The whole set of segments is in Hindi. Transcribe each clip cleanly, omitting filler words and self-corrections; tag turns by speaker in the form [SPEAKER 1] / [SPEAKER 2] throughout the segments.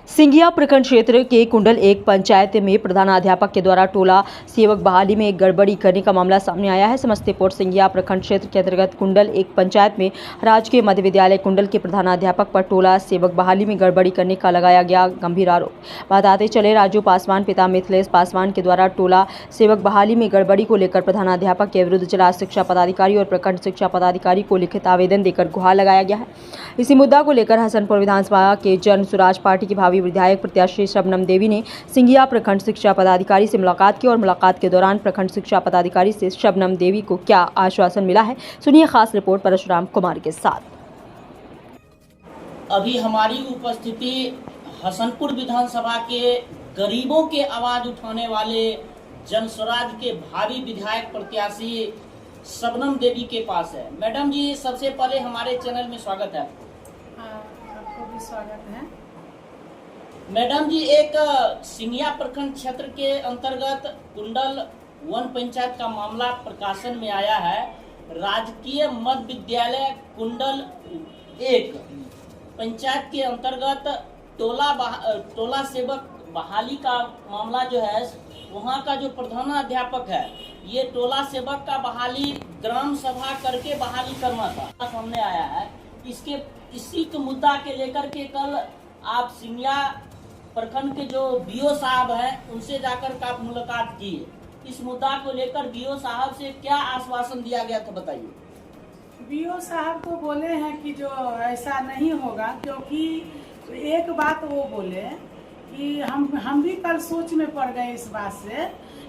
[SPEAKER 1] सिंघिया प्रखंड क्षेत्र के कुंडल एक पंचायत में प्रधानाध्यापक के द्वारा टोला सेवक बहाली में गड़बड़ी करने का मामला सामने आया है। समस्तीपुर सिंघिया प्रखंड क्षेत्र के अंतर्गत कुंडल एक पंचायत में राजकीय मध्य विद्यालय कुंडल के प्रधानाध्यापक पर टोला सेवक बहाली में गड़बड़ी करने का लगाया गया गंभीर आरोप। बताते चले राजू पासवान पिता मिथिलेश पासवान के द्वारा टोला सेवक बहाली में गड़बड़ी को लेकर प्रधानाध्यापक के विरुद्ध जिला शिक्षा पदाधिकारी और प्रखंड शिक्षा पदाधिकारी को लिखित आवेदन देकर गुहार लगाया गया है। इसी मुद्दा को लेकर हसनपुर विधानसभा के जन स्वराज पार्टी की भावी विधायक प्रत्याशी शबनम देवी ने सिंघिया प्रखंड शिक्षा पदाधिकारी से मुलाकात की और मुलाकात के दौरान प्रखंड शिक्षा पदाधिकारी से शबनम देवी को क्या आश्वासन मिला है, सुनिए खास रिपोर्ट परशुराम कुमार के साथ।
[SPEAKER 2] अभी हमारी उपस्थिति हसनपुर विधानसभा के गरीबों के आवाज उठाने वाले जन स्वराज के भावी विधायक प्रत्याशी शबनम देवी के पास है। मैडम जी, सबसे पहले हमारे चैनल में स्वागत है।
[SPEAKER 3] आपको भी स्वागत है।
[SPEAKER 2] मैडम जी, एक सिंघिया प्रखंड क्षेत्र के अंतर्गत कुंडल वन पंचायत का मामला प्रकाशन में आया है। राजकीय मध्य विद्यालय कुंडल एक पंचायत के अंतर्गत टोला सेवक बहाली का मामला जो है, वहाँ का जो प्रधानाध्यापक है, ये टोला सेवक का बहाली ग्राम सभा करके बहाली करना था, सामने आया है। इसी के मुद्दा के लेकर के कल आप सिंघिया प्रखंड के जो बीओ साहब हैं, उनसे जाकर का आप मुलाकात किए। इस मुद्दा को लेकर बीओ साहब से क्या आश्वासन दिया गया था, बताइए।
[SPEAKER 3] बीओ साहब तो बोले हैं कि जो ऐसा नहीं होगा, क्योंकि एक बात वो बोले कि हम भी कल सोच में पड़ गए इस बात से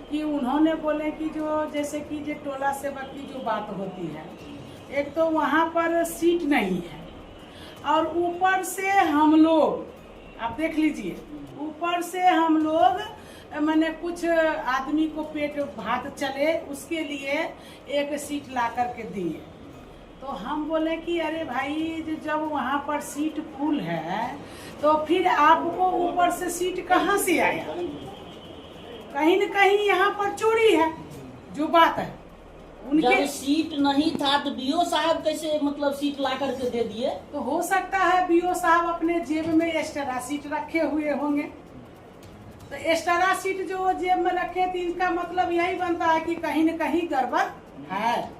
[SPEAKER 3] कि उन्होंने बोले कि जो जैसे कि जो टोला सेवक की जो बात होती है, एक तो वहाँ पर सीट नहीं है और ऊपर से हम लोग, आप देख लीजिए, ऊपर से हम लोग मैंने कुछ आदमी को पेट भात चले उसके लिए एक सीट ला करके दिए। तो हम बोले कि अरे भाई, जब वहाँ पर सीट फुल है तो फिर आपको ऊपर से सीट कहाँ से आया? कहीं न कहीं यहाँ पर चोरी है, जो बात है।
[SPEAKER 2] जब सीट नहीं था तो बीओ साहब कैसे मतलब सीट ला करके दे दिए?
[SPEAKER 3] तो हो सकता है बीओ साहब अपने जेब में एक्स्ट्रा सीट रखे हुए होंगे। तो एक्स्ट्रा सीट जो जेब में रखे थे, इसका मतलब यही बनता है कि कहीं न कहीं गड़बड़ है।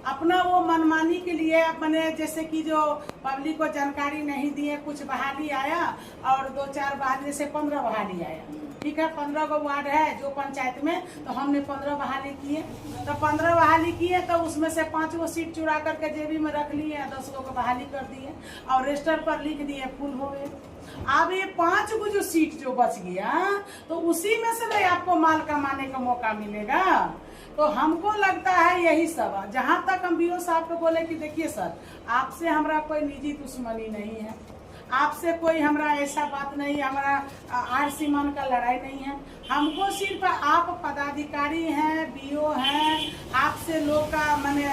[SPEAKER 3] अपना वो मनमानी के लिए अपने, जैसे कि जो पब्लिक को जानकारी नहीं दिए, कुछ बहाली आया और 2-4 बहाली, जैसे 15 बहाली आया, ठीक है, 15 गो वार्ड है जो पंचायत में, तो हमने 15 बहाली किए। तो 15 बहाली किए तो उसमें से 5 गो सीट चुरा करके जेबी में रख लिए, 10 गो को बहाली कर दिए और रजिस्टर पर लिख दिए, फुल हो गए। अब ये 5 गो जो सीट जो बच गया, तो उसी में से नहीं आपको माल कमाने का मौका मिलेगा। तो हमको लगता है यही सब। जहाँ तक हम बीओ साहब को बोले कि देखिए सर, आपसे हमारा कोई निजी दुश्मनी नहीं है, आपसे कोई हमारा ऐसा बात नहीं, हमारा आरसी मन का लड़ाई नहीं है। हमको सिर्फ आप पदाधिकारी हैं, बीओ हैं, आपसे लोग का मैंने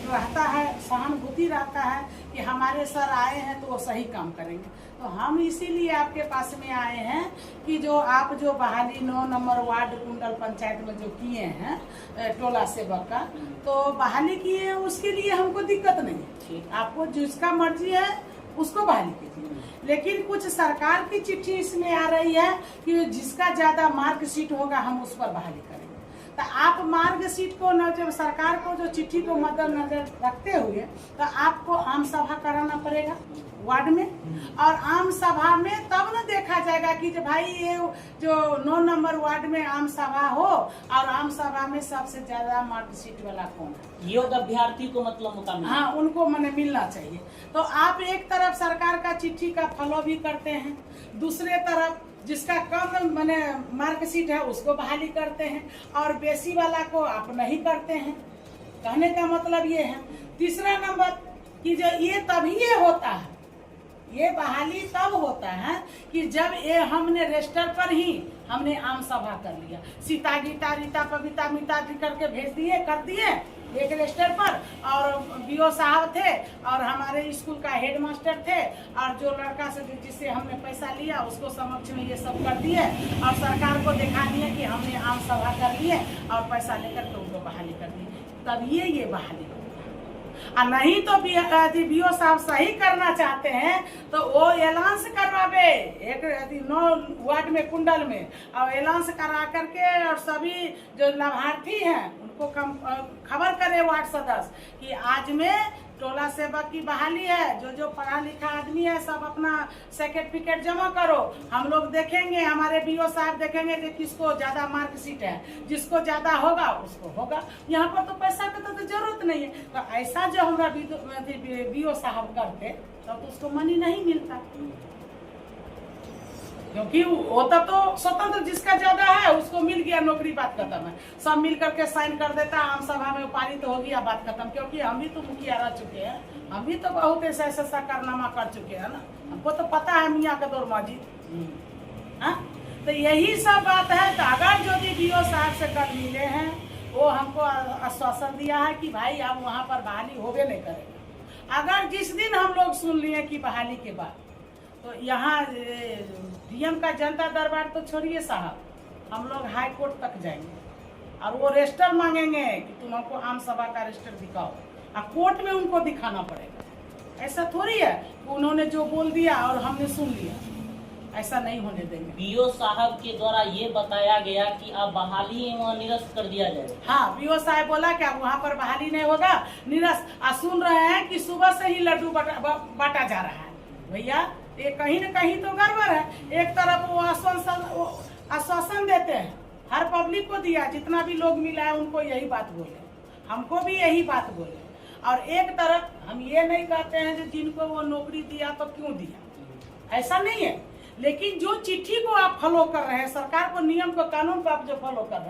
[SPEAKER 3] रहता है, सहानुभूति रहता है कि हमारे सर आए हैं तो वो सही काम करेंगे। तो हम इसीलिए आपके पास में आए हैं कि जो आप जो बहाली 9 नंबर वार्ड कुंडल पंचायत में जो किए हैं टोला सेवक का, तो बहाली किए हैं, उसके लिए हमको दिक्कत नहीं है। आपको जिसका मर्जी है उसको बहाली कीजिए, लेकिन कुछ सरकार की चिट्ठी इसमें आ रही है कि जिसका ज्यादा मार्क शीट होगा हम उस पर बहाली करेंगे। तो आप मार्ग सीट को न, जब सरकार को जो चिट्ठी को मद्देनजर रखते हुए, तो आपको आम सभा कराना पड़ेगा वार्ड में, और आम सभा में तब न देखा जाएगा कि जो भाई ये जो 9 नंबर वार्ड में आम सभा हो और आम सभा में सबसे ज्यादा मार्क सीट वाला कौन है,
[SPEAKER 2] योग्य अभ्यर्थी को मतलब मौका मिले।
[SPEAKER 3] हाँ, उनको मैंने मिलना चाहिए। तो आप एक तरफ सरकार का चिट्ठी का फॉलो भी करते हैं, दूसरे तरफ जिसका कम मैंने मार्कशीट है उसको बहाली करते हैं और बेसी वाला को आप नहीं करते हैं। कहने का मतलब ये है। तीसरा नंबर कि जो ये तभी ये होता है, ये बहाली तब होता है कि जब ये हमने रजिस्टर पर ही हमने आम सभा कर लिया, सीता गीता रीता पविता मिता जी करके भेज दिए, कर दिए एक रजिस्टर पर, और बीओ साहब थे और हमारे स्कूल का हेडमास्टर थे और जो लड़का से जिससे हमने पैसा लिया उसको समक्ष में ये सब कर दिए और सरकार को दिखा दिए कि हमने आम सभा कर लिए और पैसा लेकर तो उनको बहाली कर दिए। तब ये बहाली होता है। और नहीं तो बीओ साहब सही करना चाहते हैं तो वो एलाउंस करवावे एक 9 वार्ड में कुंडल में, और एलाउंस करा करके और सभी जो लाभार्थी हैं उनको खबर करे वार्ड सदस्य कि आज में टोला सेवक की बहाली है, जो जो पढ़ा लिखा आदमी है सब अपना सर्टिफिकेट जमा करो, हम लोग देखेंगे, हमारे बीओ साहब देखेंगे कि किसको ज्यादा मार्कशीट है, जिसको ज्यादा होगा उसको होगा। यहाँ पर तो पैसा की तो जरूरत नहीं है। तो ऐसा जो हमारा बीओ साहब करते तब तो उसको मनी नहीं मिलता, क्योंकि होता तो स्वतंत्र जिसका ज्यादा है उसको मिल गया नौकरी, बात खत्म है। सब मिल करके साइन कर देता, आम सभा में पारित हो गया, बात खत्म। क्योंकि हम भी तो मुखिया रह चुके हैं, हम भी तो बहुत ऐसा कारनामा कर चुके हैं ना, हमको तो पता है मियाँ का दौर माजी। तो यही सब बात है। तो अगर जो भी बीओ साहब से कल मिले हैं वो हमको आश्वासन दिया है कि भाई अब वहाँ पर बहाली होबे नहीं करेगा। अगर जिस दिन हम लोग सुन लिए कि बहाली के बाद तो यहाँ डीएम का जनता दरबार तो छोड़िए साहब, हम लोग हाई कोर्ट तक जाएंगे और वो रजिस्टर मांगेंगे कि तुम हमको आम सभा का रजिस्टर दिखाओ, और कोर्ट में उनको दिखाना पड़ेगा। ऐसा थोड़ी है कि उन्होंने जो बोल दिया और हमने सुन लिया, ऐसा नहीं होने देंगे।
[SPEAKER 2] बीओ साहब के द्वारा ये बताया गया कि अब बहाली वहाँ निरस्त कर दिया जाए।
[SPEAKER 3] हाँ, बीओ साहब बोला क्या वहाँ पर बहाली नहीं होगा, निरस्त। सुन रहे हैं कि सुबह से ही लड्डू बांटा जा रहा है। भैया ये कहीं न कहीं तो गड़बड़ है। एक तरफ वो आश्वासन देते हैं, हर पब्लिक को दिया, जितना भी लोग मिला है उनको यही बात बोले, हमको भी यही बात बोले, और एक तरफ हम ये नहीं कहते हैं कि जिनको वो नौकरी दिया तो क्यों दिया, ऐसा नहीं है। लेकिन जो चिट्ठी को आप फॉलो कर रहे हैं, सरकार को नियम को कानून को आप जो फॉलो कर रहे हैं